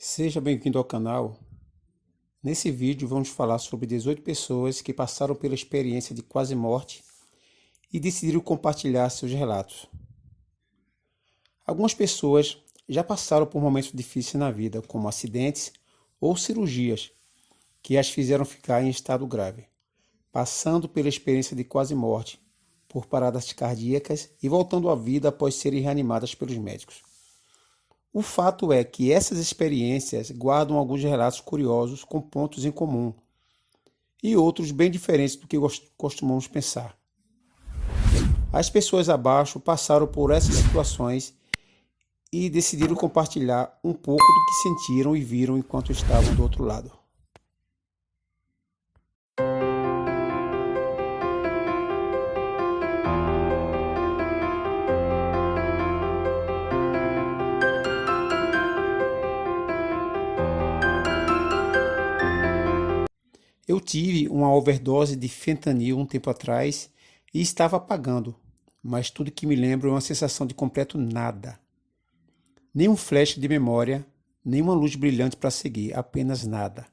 Seja bem-vindo ao canal. Nesse vídeo vamos falar sobre 18 pessoas que passaram pela experiência de quase morte e decidiram compartilhar seus relatos. Algumas pessoas já passaram por momentos difíceis na vida, como acidentes ou cirurgias que as fizeram ficar em estado grave, passando pela experiência de quase morte, por paradas cardíacas e voltando à vida após serem reanimadas pelos médicos. O fato é que essas experiências guardam alguns relatos curiosos com pontos em comum e outros bem diferentes do que costumamos pensar. As pessoas abaixo passaram por essas situações e decidiram compartilhar um pouco do que sentiram e viram enquanto estavam do outro lado. Eu tive uma overdose de fentanil um tempo atrás e estava apagando, mas tudo que me lembro é uma sensação de completo nada. Nem um flash de memória, nem uma luz brilhante para seguir, apenas nada.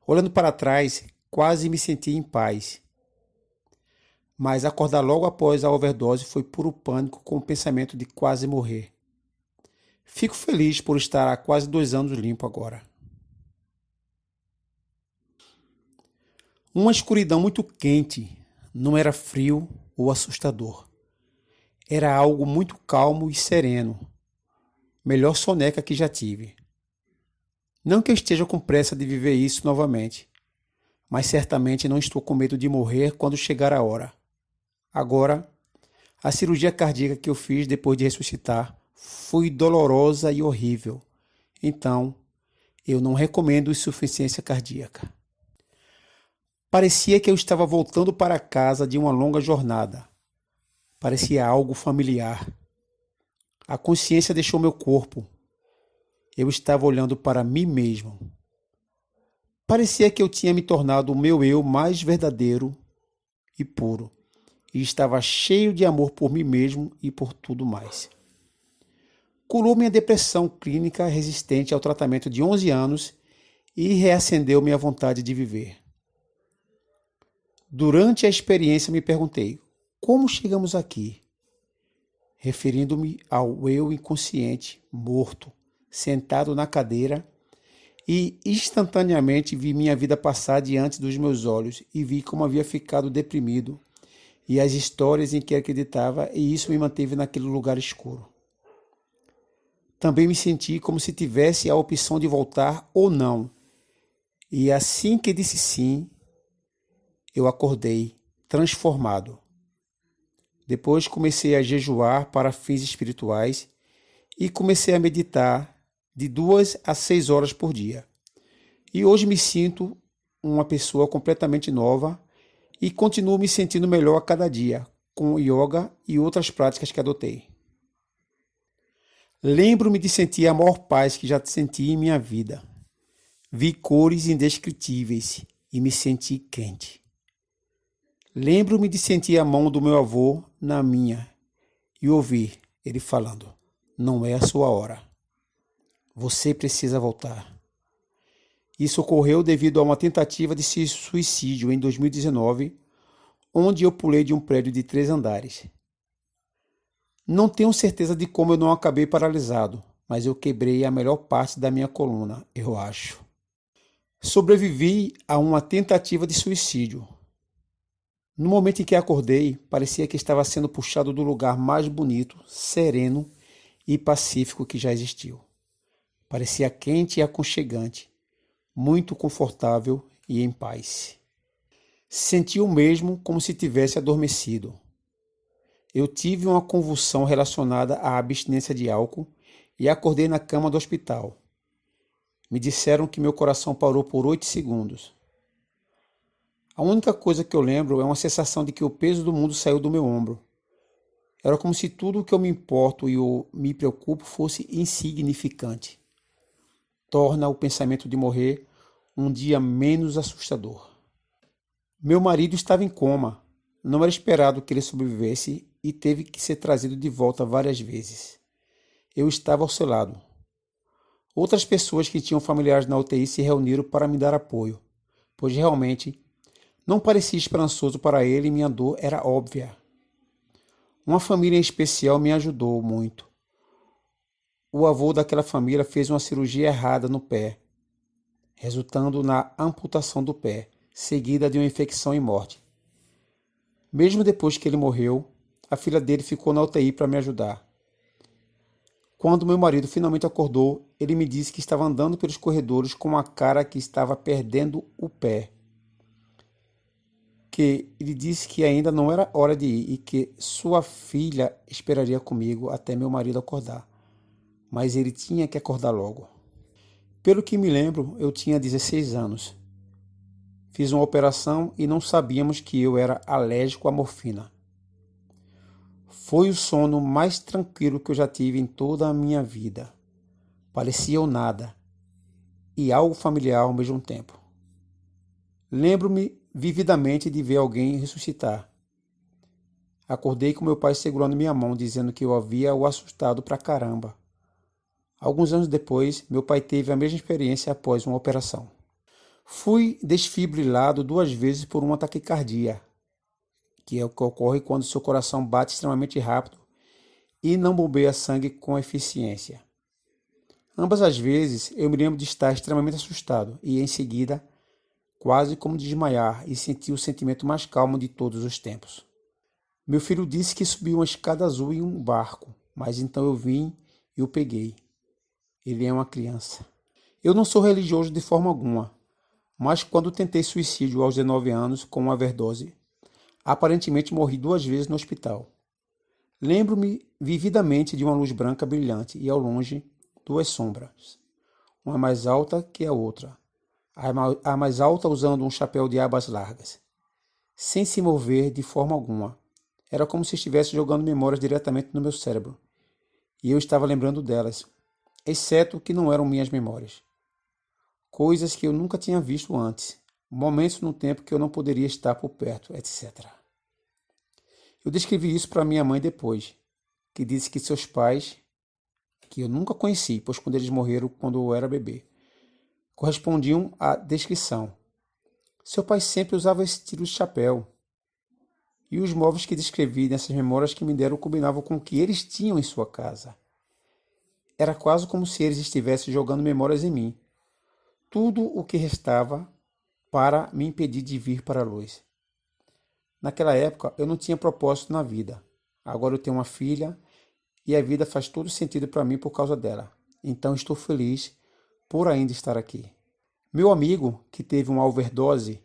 Olhando para trás, quase me senti em paz. Mas acordar logo após a overdose foi puro pânico com o pensamento de quase morrer. Fico feliz por estar há quase 2 anos limpo agora. Uma escuridão muito quente, não era frio ou assustador. Era algo muito calmo e sereno. Melhor soneca que já tive. Não que eu esteja com pressa de viver isso novamente, mas certamente não estou com medo de morrer quando chegar a hora. Agora, a cirurgia cardíaca que eu fiz depois de ressuscitar foi dolorosa e horrível. Então, eu não recomendo insuficiência cardíaca. Parecia que eu estava voltando para casa de uma longa jornada. Parecia algo familiar. A consciência deixou meu corpo. Eu estava olhando para mim mesmo. Parecia que eu tinha me tornado o meu eu mais verdadeiro e puro. E estava cheio de amor por mim mesmo e por tudo mais. Curou minha depressão clínica resistente ao tratamento de 11 anos e reacendeu minha vontade de viver. Durante a experiência me perguntei, como chegamos aqui? Referindo-me ao eu inconsciente, morto, sentado na cadeira, e instantaneamente vi minha vida passar diante dos meus olhos e vi como havia ficado deprimido e as histórias em que acreditava, e isso me manteve naquele lugar escuro. Também me senti como se tivesse a opção de voltar ou não, e assim que disse sim, eu acordei transformado. Depois comecei a jejuar para fins espirituais e comecei a meditar de 2 a 6 horas por dia. E hoje me sinto uma pessoa completamente nova e continuo me sentindo melhor a cada dia, com yoga e outras práticas que adotei. Lembro-me de sentir a maior paz que já senti em minha vida. Vi cores indescritíveis e me senti quente. Lembro-me de sentir a mão do meu avô na minha e ouvir ele falando, não é a sua hora. Você precisa voltar. Isso ocorreu devido a uma tentativa de suicídio em 2019, onde eu pulei de um prédio de 3 andares. Não tenho certeza de como eu não acabei paralisado, mas eu quebrei a melhor parte da minha coluna, eu acho. Sobrevivi a uma tentativa de suicídio. No momento em que acordei, parecia que estava sendo puxado do lugar mais bonito, sereno e pacífico que já existiu. Parecia quente e aconchegante, muito confortável e em paz. Senti o mesmo como se tivesse adormecido. Eu tive uma convulsão relacionada à abstinência de álcool e acordei na cama do hospital. Me disseram que meu coração parou por 8 segundos. A única coisa que eu lembro é uma sensação de que o peso do mundo saiu do meu ombro. Era como se tudo o que eu me importo e eu me preocupo fosse insignificante. Torna o pensamento de morrer um dia menos assustador. Meu marido estava em coma. Não era esperado que ele sobrevivesse e teve que ser trazido de volta várias vezes. Eu estava ao seu lado. Outras pessoas que tinham familiares na UTI se reuniram para me dar apoio, pois realmente não parecia esperançoso para ele e minha dor era óbvia. Uma família em especial me ajudou muito. O avô daquela família fez uma cirurgia errada no pé, resultando na amputação do pé, seguida de uma infecção e morte. Mesmo depois que ele morreu, a filha dele ficou na UTI para me ajudar. Quando meu marido finalmente acordou, ele me disse que estava andando pelos corredores com uma cara que estava perdendo o pé. Que ele disse que ainda não era hora de ir e que sua filha esperaria comigo até meu marido acordar. Mas ele tinha que acordar logo. Pelo que me lembro, eu tinha 16 anos. Fiz uma operação e não sabíamos que eu era alérgico à morfina. Foi o sono mais tranquilo que eu já tive em toda a minha vida. Parecia o nada e algo familiar ao mesmo tempo. Lembro-me vividamente de ver alguém ressuscitar. Acordei com meu pai segurando minha mão, dizendo que eu havia o assustado pra caramba. Alguns anos depois, meu pai teve a mesma experiência após uma operação. Fui desfibrilado 2 vezes por uma taquicardia, que é o que ocorre quando seu coração bate extremamente rápido e não bombeia sangue com eficiência. Ambas as vezes, eu me lembro de estar extremamente assustado e, em seguida, quase como desmaiar e senti o sentimento mais calmo de todos os tempos. Meu filho disse que subiu uma escada azul em um barco, mas então eu vim e o peguei. Ele é uma criança. Eu não sou religioso de forma alguma, mas quando tentei suicídio aos 19 anos com uma overdose, aparentemente morri 2 vezes no hospital. Lembro-me vividamente de uma luz branca brilhante e ao longe 2 sombras, uma mais alta que a outra, a mais alta usando um chapéu de abas largas, sem se mover de forma alguma. Era como se estivesse jogando memórias diretamente no meu cérebro, e eu estava lembrando delas, exceto que não eram minhas memórias. Coisas que eu nunca tinha visto antes, momentos no tempo que eu não poderia estar por perto, etc. Eu descrevi isso para minha mãe depois, que disse que seus pais, que eu nunca conheci, pois quando eles morreram quando eu era bebê, correspondiam à descrição. Seu pai sempre usava esse estilo de chapéu, e os móveis que descrevi nessas memórias que me deram combinavam com o que eles tinham em sua casa. Era quase como se eles estivessem jogando memórias em mim. Tudo o que restava para me impedir de vir para a luz. Naquela época, eu não tinha propósito na vida. Agora eu tenho uma filha e a vida faz todo sentido para mim por causa dela. Então estou feliz por ainda estar aqui. Meu amigo, que teve uma overdose,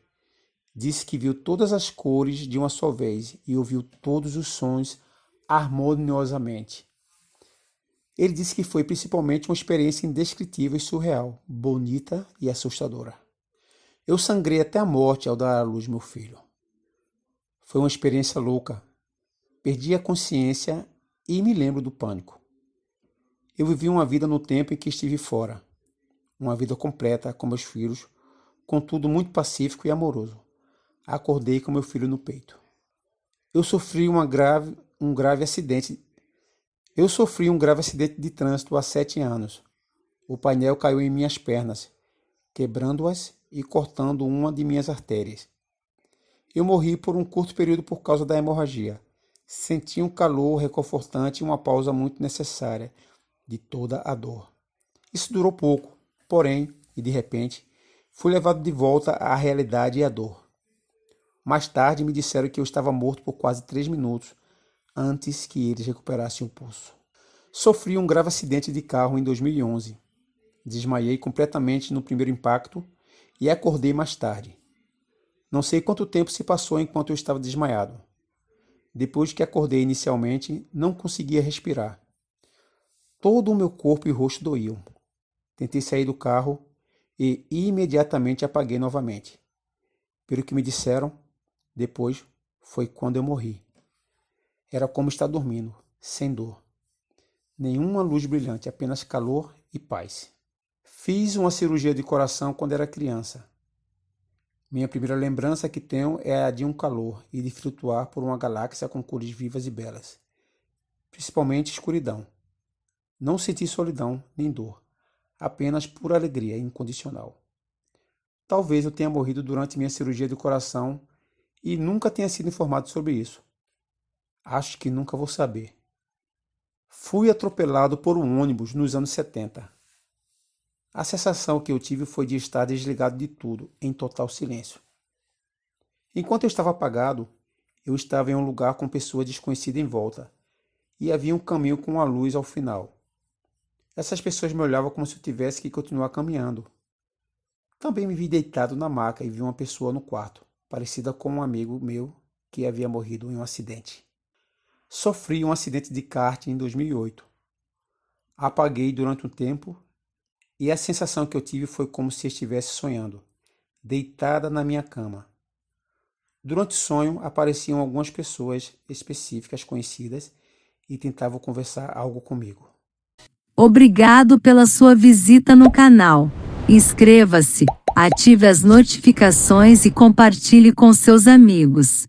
disse que viu todas as cores de uma só vez e ouviu todos os sons harmoniosamente. Ele disse que foi principalmente uma experiência indescritível e surreal, bonita e assustadora. Eu sangrei até a morte ao dar à luz meu filho. Foi uma experiência louca. Perdi a consciência e me lembro do pânico. Eu vivi uma vida no tempo em que estive fora. Uma vida completa com meus filhos, contudo muito pacífico e amoroso. Acordei com meu filho no peito. Eu sofri um grave acidente de trânsito há 7 anos. O painel caiu em minhas pernas, quebrando-as e cortando uma de minhas artérias. Eu morri por um curto período por causa da hemorragia. Senti um calor reconfortante e uma pausa muito necessária de toda a dor. Isso durou pouco, porém, e de repente, fui levado de volta à realidade e à dor. Mais tarde me disseram que eu estava morto por quase 3 minutos antes que eles recuperassem o pulso. Sofri um grave acidente de carro em 2011. Desmaiei completamente no primeiro impacto e acordei mais tarde. Não sei quanto tempo se passou enquanto eu estava desmaiado. Depois que acordei inicialmente, não conseguia respirar. Todo o meu corpo e rosto doíam. Tentei sair do carro e imediatamente apaguei novamente. Pelo que me disseram, depois foi quando eu morri. Era como estar dormindo, sem dor. Nenhuma luz brilhante, apenas calor e paz. Fiz uma cirurgia de coração quando era criança. Minha primeira lembrança que tenho é a de um calor e de flutuar por uma galáxia com cores vivas e belas. Principalmente escuridão. Não senti solidão nem dor. apenas por alegria incondicional. Talvez eu tenha morrido durante minha cirurgia de coração e nunca tenha sido informado sobre isso. Acho que nunca vou saber. Fui atropelado por um ônibus nos anos 70. A sensação que eu tive foi de estar desligado de tudo, em total silêncio. Enquanto eu estava apagado, eu estava em um lugar com pessoas desconhecidas em volta, e havia um caminho com uma luz ao final. Essas pessoas me olhavam como se eu tivesse que continuar caminhando. Também me vi deitado na maca e vi uma pessoa no quarto, parecida com um amigo meu que havia morrido em um acidente. Sofri um acidente de kart em 2008. Apaguei durante um tempo e a sensação que eu tive foi como se estivesse sonhando, deitada na minha cama. Durante o sonho, apareciam algumas pessoas específicas conhecidas e tentavam conversar algo comigo. Obrigado pela sua visita no canal. Inscreva-se, ative as notificações e compartilhe com seus amigos.